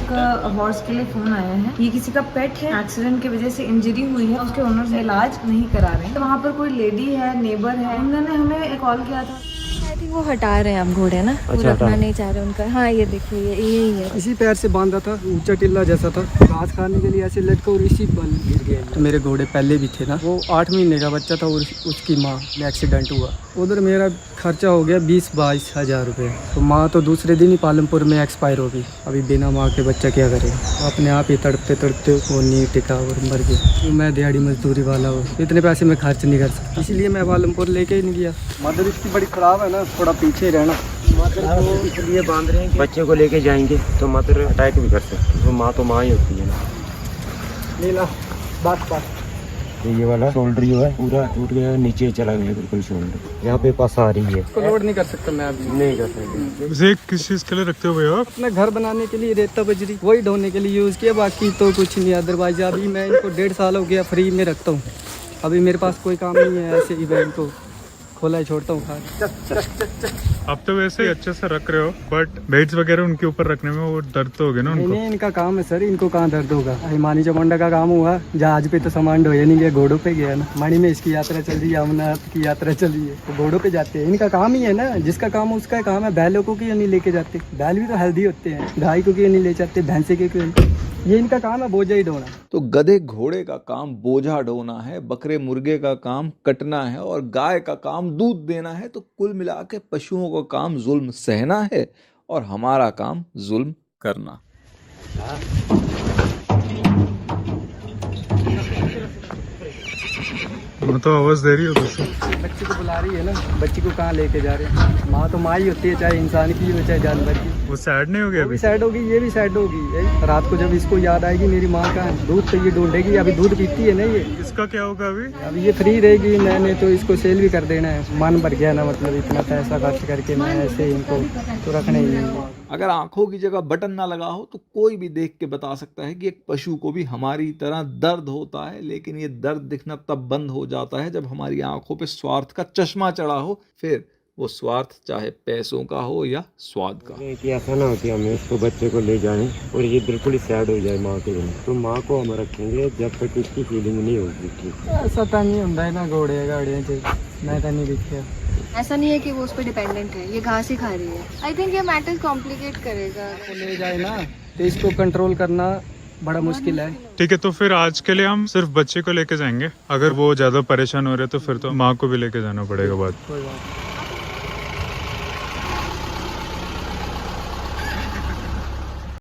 एक हॉर्स के लिए फोन आया है। ये किसी का पेट है, एक्सीडेंट की वजह से इंजरी हुई है, उसके ओनर्स इलाज नहीं करा रहे हैं। तो वहाँ पर कोई लेडी है, नेबर है, उन्होंने हमें कॉल किया था। आई थिंक वो हटा रहे हैं अब घोड़े ना, वो रखना नहीं चाह रहे उनका। हाँ ये देखिए ये यही है। इसी पैर से बांधा था, ऊंचा टिल्ला जैसा था, घास खाने के लिए ऐसे लटका और इसी बल गिर गया। तो मेरे घोड़े पहले भी थे ना, वो 8 महीने का बच्चा था और उसकी माँ में एक्सीडेंट हुआ। उधर मेरा खर्चा हो गया 20-22 हज़ार रुपये। तो माँ तो दूसरे दिन ही पालमपुर में एक्सपायर हो गई। अभी बिना माँ के बच्चा क्या करेगा। अपने आप ही तड़पते तड़पते वो नींव टिका और मर गया। मैं दिहाड़ी मजदूरी वाला हूँ, इतने पैसे मैं खर्च नहीं कर सकता, इसलिए मैं पालमपुर लेके ही नहीं गया। मदर इसकी बड़ी ख़राब है ना, थोड़ा पीछे रहना। मदर को इसलिए बांध रहे हैं कि बच्चे को लेके जाएंगे तो मदर अटैक भी कर सकती है, तो माँ ही होती है ना। नीला बात बात ये वाला शोल्डर जो है पूरा टूट गया, नीचे चला गया बिल्कुल शोल्डर। यहाँ पे पास आ रही है, इसको लोड नहीं कर सकता मैं अभी। नहीं कर सकते। उसे किस चीज़ के लिए रखते हो भैया आप? अपना घर बनाने के लिए रेता बजरी वही ढोने के लिए यूज़ किया, बाकी तो कुछ नहीं। अदरवाइज अभी मैं इनको 1.5 साल हो गया फ्री में रखता हूँ। अभी मेरे पास कोई काम नहीं है, ऐसे ही मैं इनको खोला ही छोड़ता हूँ। आप तो वैसे ही अच्छे से रख रहे हो, बट बेड्स वगैरह उनके ऊपर रखने में वो दर्द तो होगा ना उनको। नहीं, इनका काम है सर, इनको कहाँ दर्द होगा। हिमानी चमुंडा का काम हुआ, जहाज पे तो सामान ढोया नहीं गया, घोड़ों पे गया ना। मणि में इसकी यात्रा चल रही है, अमरनाथ की यात्रा चल रही है, तो घोड़ों पे जाते हैं। इनका काम ही है ना, जिसका काम उसका काम है। बैलों को क्यों नहीं लेके जाते? बैल भी तो हेल्दी होते हैं। गाय को क्यों नहीं ले जाते? भैंसे के क्यों? ये इनका काम है, बोझा ही ढोना। तो गधे घोड़े का काम बोझा ढोना है, बकरे मुर्गे का काम कटना है और गाय का काम दूध देना है। तो कुल मिला के पशुओं का काम जुल्म सहना है और हमारा काम जुल्म करना। मैं तो आवाज दे रही हो दोस्तों। बच्ची को बुला रही है ना, बच्ची को कहाँ लेके जा रहे हैं? माँ तो माँ ही होती है, चाहे इंसान की हो चाहे जानवर की। वो सैड नहीं हो गया? वो भी सैड होगी, ये भी सैड होगी। रात को जब इसको याद आएगी मेरी माँ का दूध, तो ये ढूंढेगी। अभी दूध पीती है ना ये। इसका क्या होगा अभी? अभी ये फ्री रहेगी, मैंने तो इसको सेल भी कर देना है। मन भर गया ना, मतलब इतना पैसा खर्च करके मैं ऐसे इनको तो रखना ही नहीं। अगर आंखों की जगह बटन ना लगा हो तो कोई भी देख के बता सकता है कि एक पशु को भी हमारी तरह दर्द होता है, लेकिन ये दर्द दिखना तब बंद हो जाता है जब हमारी आंखों पे स्वार्थ का चश्मा चढ़ा हो। फिर वो स्वार्थ चाहे पैसों का हो या स्वाद का। कि ऐसा ना हो कि हमें उसको बच्चे को ले जाएं और ये बिल्कुल ही सैड हो जाए माँ के बिना। तो माँ को हम रखेंगे जब तक इसकी फीलिंग नहीं होगी ठीक। ऐसा तो नहीं होता है ना, घोड़े गाड़ियाँ मैं तो नहीं दिखा। ऐसा नहीं है कि वो उस पर डिपेंडेंट है, ये घास ही खा रही है। आई थिंक ये मैटर कॉम्प्लिकेट करेगा। ले जाए ना तो इसको कंट्रोल करना बड़ा मुश्किल है। ठीक है, तो फिर आज के लिए हम सिर्फ बच्चे को लेके जाएंगे। अगर वो ज्यादा परेशान हो रहे तो फिर तो माँ को भी लेके जाना पड़ेगा बाद। कोई बात